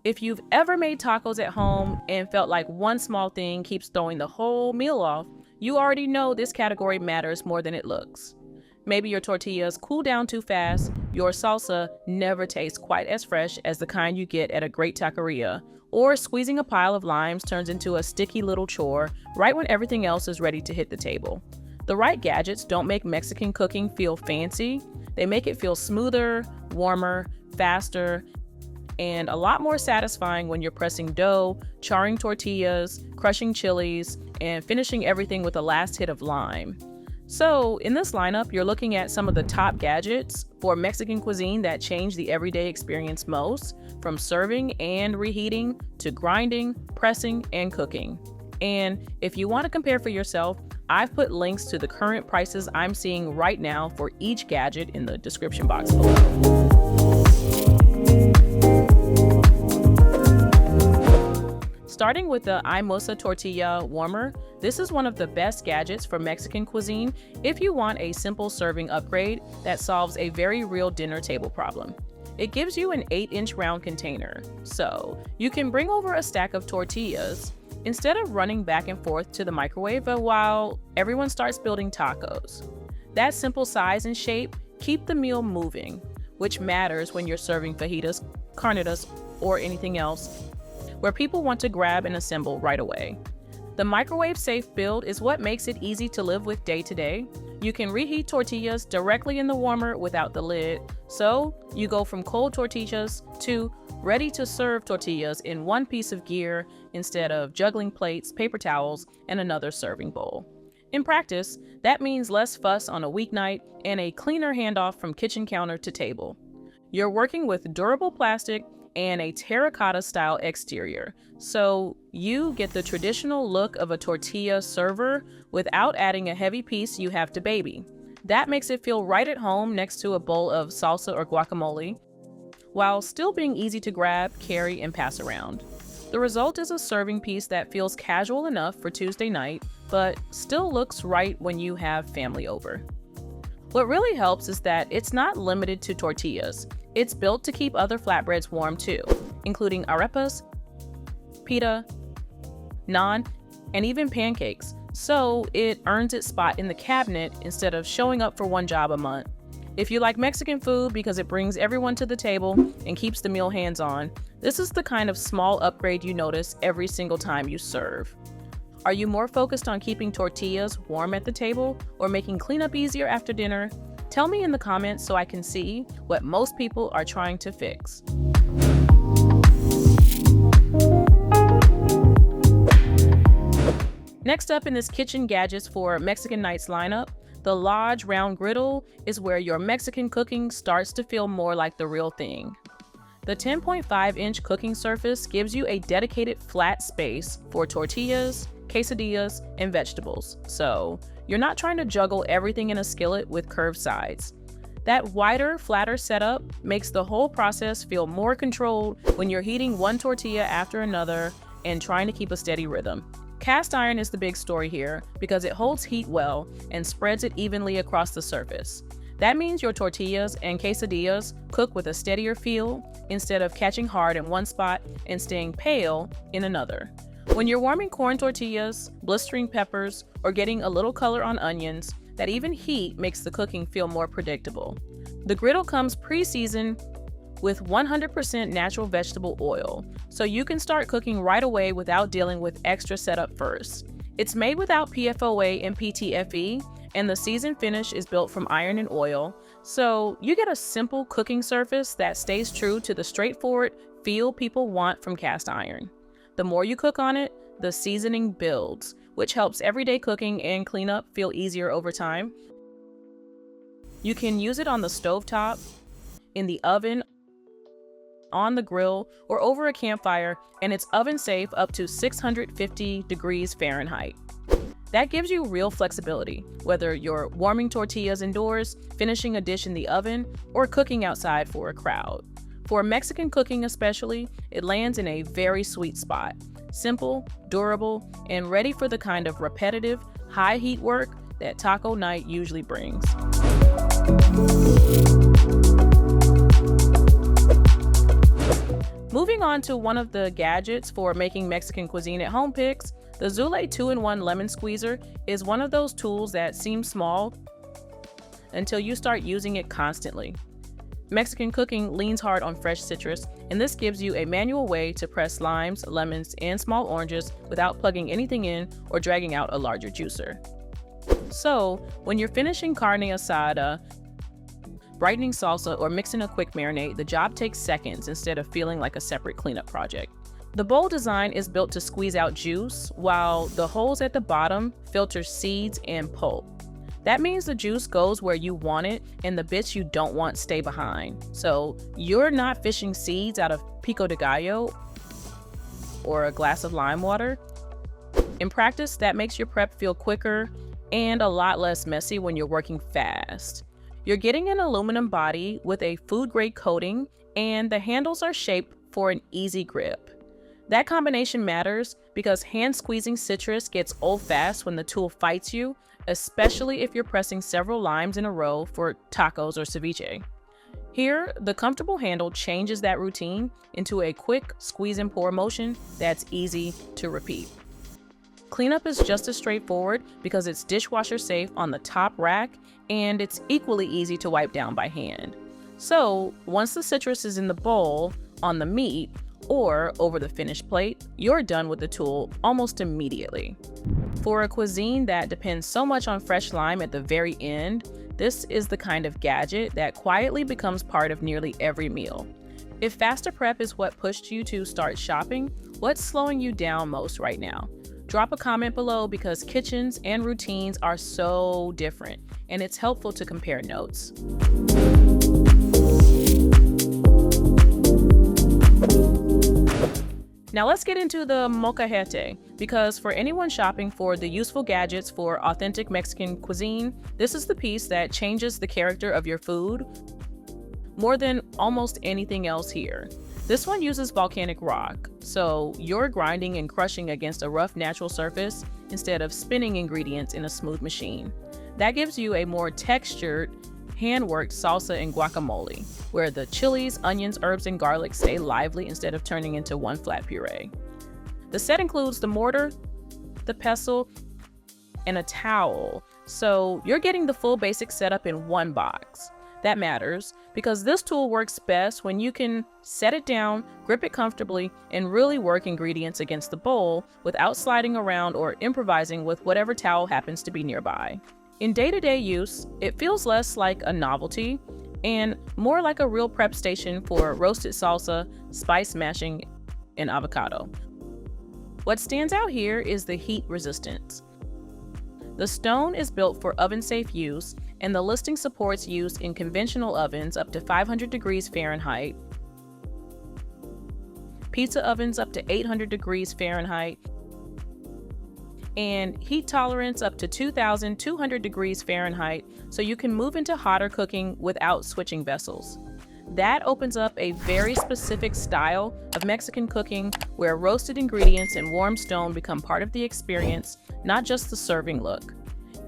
If you've ever made tacos at home and felt like one small thing keeps throwing the whole meal off, you already know this category matters more than it looks. Maybe your tortillas cool down too fast, your salsa never tastes quite as fresh as the kind you get at a great taqueria, or squeezing a pile of limes turns into a sticky little chore right when everything else is ready to hit the table. The right gadgets don't make Mexican cooking feel fancy, they make it feel smoother, warmer, faster, and a lot more satisfying when you're pressing dough, charring tortillas, crushing chilies, and finishing everything with a last hit of lime. So, in this lineup, you're looking at some of the top gadgets for Mexican cuisine that change the everyday experience most, from serving and reheating to grinding, pressing, and cooking. And if you want to compare for yourself, I've put links to the current prices I'm seeing right now for each gadget in the description box below. Starting with the IMUSA Tortilla Warmer, this is one of the best gadgets for Mexican cuisine if you want a simple serving upgrade that solves a very real dinner table problem. It gives you an 8-inch round container, so you can bring over a stack of tortillas instead of running back and forth to the microwave while everyone starts building tacos. That simple size and shape keep the meal moving, which matters when you're serving fajitas, carnitas, or anything else where people want to grab and assemble right away. The microwave-safe build is what makes it easy to live with day to day. You can reheat tortillas directly in the warmer without the lid, so you go from cold tortillas to ready-to-serve tortillas in one piece of gear instead of juggling plates, paper towels, and another serving bowl. In practice, that means less fuss on a weeknight and a cleaner handoff from kitchen counter to table. You're working with durable plastic and a terracotta-style exterior, so you get the traditional look of a tortilla server without adding a heavy piece you have to baby. That makes it feel right at home next to a bowl of salsa or guacamole, while still being easy to grab, carry, and pass around. The result is a serving piece that feels casual enough for Tuesday night, but still looks right when you have family over. What really helps is that it's not limited to tortillas. It's built to keep other flatbreads warm too, including arepas, pita, naan, and even pancakes, so it earns its spot in the cabinet instead of showing up for one job a month. If you like Mexican food because it brings everyone to the table and keeps the meal hands-on, this is the kind of small upgrade you notice every single time you serve. Are you more focused on keeping tortillas warm at the table or making cleanup easier after dinner? Tell me in the comments so I can see what most people are trying to fix. Next up in this kitchen gadgets for Mexican nights lineup, the large round griddle is where your Mexican cooking starts to feel more like the real thing. The 10.5-inch cooking surface gives you a dedicated flat space for tortillas, quesadillas, and vegetables, so you're not trying to juggle everything in a skillet with curved sides. That wider, flatter setup makes the whole process feel more controlled when you're heating one tortilla after another and trying to keep a steady rhythm. Cast iron is the big story here because it holds heat well and spreads it evenly across the surface. That means your tortillas and quesadillas cook with a steadier feel instead of catching hard in one spot and staying pale in another. When you're warming corn tortillas, blistering peppers, or getting a little color on onions, that even heat makes the cooking feel more predictable. The griddle comes pre-seasoned with 100% natural vegetable oil, so you can start cooking right away without dealing with extra setup first. It's made without PFOA and PTFE, and the seasoned finish is built from iron and oil, so you get a simple cooking surface that stays true to the straightforward feel people want from cast iron. The more you cook on it, the seasoning builds, which helps everyday cooking and cleanup feel easier over time. You can use it on the stovetop, in the oven, on the grill, or over a campfire, and it's oven safe up to 650 degrees Fahrenheit. That gives you real flexibility, whether you're warming tortillas indoors, finishing a dish in the oven, or cooking outside for a crowd. For Mexican cooking especially, it lands in a very sweet spot. Simple, durable, and ready for the kind of repetitive, high heat work that taco night usually brings. Moving on to one of the gadgets for making Mexican cuisine at home picks, the Zulay 2-in-1 lemon squeezer is one of those tools that seems small until you start using it constantly. Mexican cooking leans hard on fresh citrus, and this gives you a manual way to press limes, lemons, and small oranges without plugging anything in or dragging out a larger juicer. So, when you're finishing carne asada, brightening salsa, or mixing a quick marinade, the job takes seconds instead of feeling like a separate cleanup project. The bowl design is built to squeeze out juice, while the holes at the bottom filter seeds and pulp. That means the juice goes where you want it and the bits you don't want stay behind. So you're not fishing seeds out of pico de gallo or a glass of lime water. In practice, that makes your prep feel quicker and a lot less messy when you're working fast. You're getting an aluminum body with a food-grade coating, and the handles are shaped for an easy grip. That combination matters because hand squeezing citrus gets old fast when the tool fights you, especially if you're pressing several limes in a row for tacos or ceviche. Here, the comfortable handle changes that routine into a quick squeeze and pour motion that's easy to repeat. Cleanup is just as straightforward because it's dishwasher safe on the top rack, and it's equally easy to wipe down by hand. So, once the citrus is in the bowl, on the meat, or over the finished plate, you're done with the tool almost immediately. For a cuisine that depends so much on fresh lime at the very end, this is the kind of gadget that quietly becomes part of nearly every meal. If faster prep is what pushed you to start shopping, what's slowing you down most right now? Drop a comment below because kitchens and routines are so different, and it's helpful to compare notes. Now let's get into the molcajete, because for anyone shopping for the useful gadgets for authentic Mexican cuisine, this is the piece that changes the character of your food more than almost anything else here. This one uses volcanic rock, so you're grinding and crushing against a rough natural surface instead of spinning ingredients in a smooth machine. That gives you a more textured, hand-worked salsa and guacamole, where the chilies, onions, herbs, and garlic stay lively instead of turning into one flat puree. The set includes the mortar, the pestle, and a towel, so you're getting the full basic setup in one box. That matters because this tool works best when you can set it down, grip it comfortably, and really work ingredients against the bowl without sliding around or improvising with whatever towel happens to be nearby. In day-to-day use, it feels less like a novelty and more like a real prep station for roasted salsa, spice mashing, and avocado. What stands out here is the heat resistance. The stone is built for oven-safe use, and the listing supports use in conventional ovens up to 500 degrees Fahrenheit, pizza ovens up to 800 degrees Fahrenheit, and heat tolerance up to 2,200 degrees Fahrenheit, so you can move into hotter cooking without switching vessels. That opens up a very specific style of Mexican cooking where roasted ingredients and warm stone become part of the experience, not just the serving look.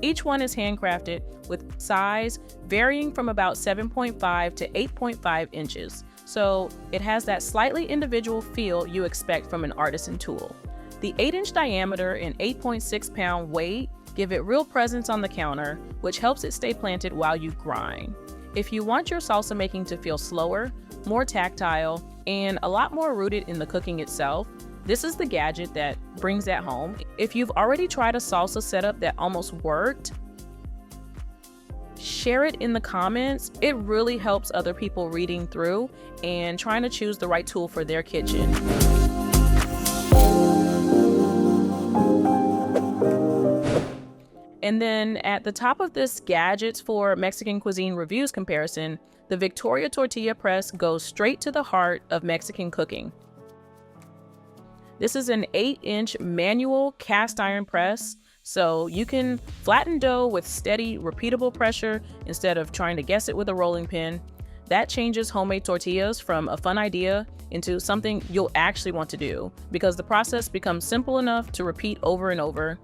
Each one is handcrafted with size varying from about 7.5 to 8.5 inches, so it has that slightly individual feel you expect from an artisan tool. The 8-inch diameter and 8.6-pound weight give it real presence on the counter, which helps it stay planted while you grind. If you want your salsa making to feel slower, more tactile, and a lot more rooted in the cooking itself, this is the gadget that brings that home. If you've already tried a salsa setup that almost worked, share it in the comments. It really helps other people reading through and trying to choose the right tool for their kitchen. And then at the top of this gadgets for Mexican cuisine reviews comparison, the Victoria tortilla press goes straight to the heart of Mexican cooking. This is an 8-inch manual cast iron press, so you can flatten dough with steady, repeatable pressure instead of trying to guess it with a rolling pin. That changes homemade tortillas from a fun idea into something you'll actually want to do, because the process becomes simple enough to repeat over and over.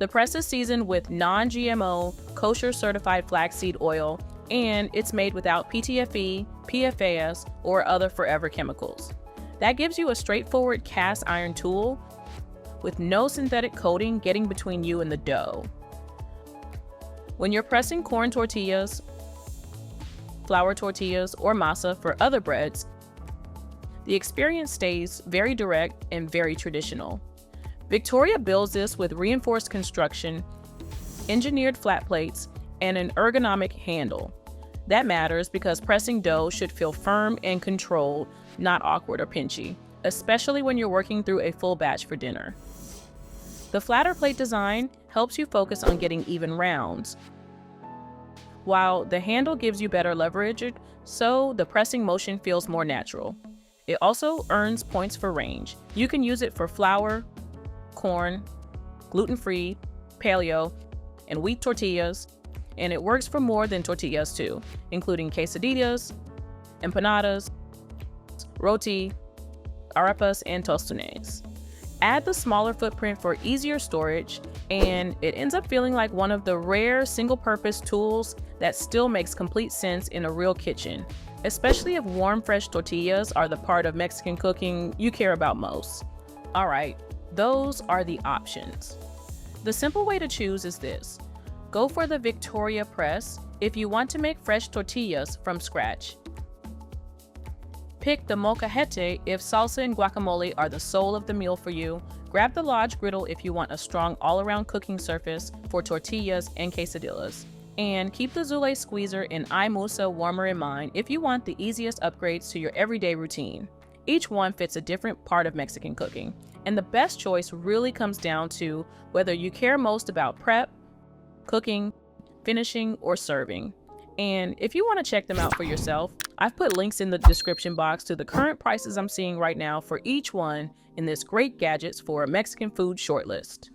The press is seasoned with non-GMO, kosher certified flaxseed oil, and it's made without PTFE, PFAS, or other forever chemicals. That gives you a straightforward cast iron tool with no synthetic coating getting between you and the dough. When you're pressing corn tortillas, flour tortillas, or masa for other breads, the experience stays very direct and very traditional. Victoria builds this with reinforced construction, engineered flat plates, and an ergonomic handle. That matters because pressing dough should feel firm and controlled, not awkward or pinchy, especially when you're working through a full batch for dinner. The flatter plate design helps you focus on getting even rounds, while the handle gives you better leverage, so the pressing motion feels more natural. It also earns points for range. You can use it for flour, corn, gluten-free, paleo, and wheat tortillas, and it works for more than tortillas too, including quesadillas, empanadas, roti, arepas, and tostones. Add the smaller footprint for easier storage, and it ends up feeling like one of the rare single-purpose tools that still makes complete sense in a real kitchen, especially if warm, fresh tortillas are the part of Mexican cooking you care about most. All right, those are the options. The simple way to choose is this. Go for the Victoria press if you want to make fresh tortillas from scratch. Pick the Molcajete if salsa and guacamole are the soul of the meal for you. Grab the Lodge Griddle if you want a strong all-around cooking surface for tortillas and quesadillas. And keep the Zulay squeezer and IMUSA warmer in mind if you want the easiest upgrades to your everyday routine. Each one fits a different part of Mexican cooking, and the best choice really comes down to whether you care most about prep, cooking, finishing, or serving. And if you want to check them out for yourself, I've put links in the description box to the current prices I'm seeing right now for each one in this great gadgets for a Mexican food shortlist.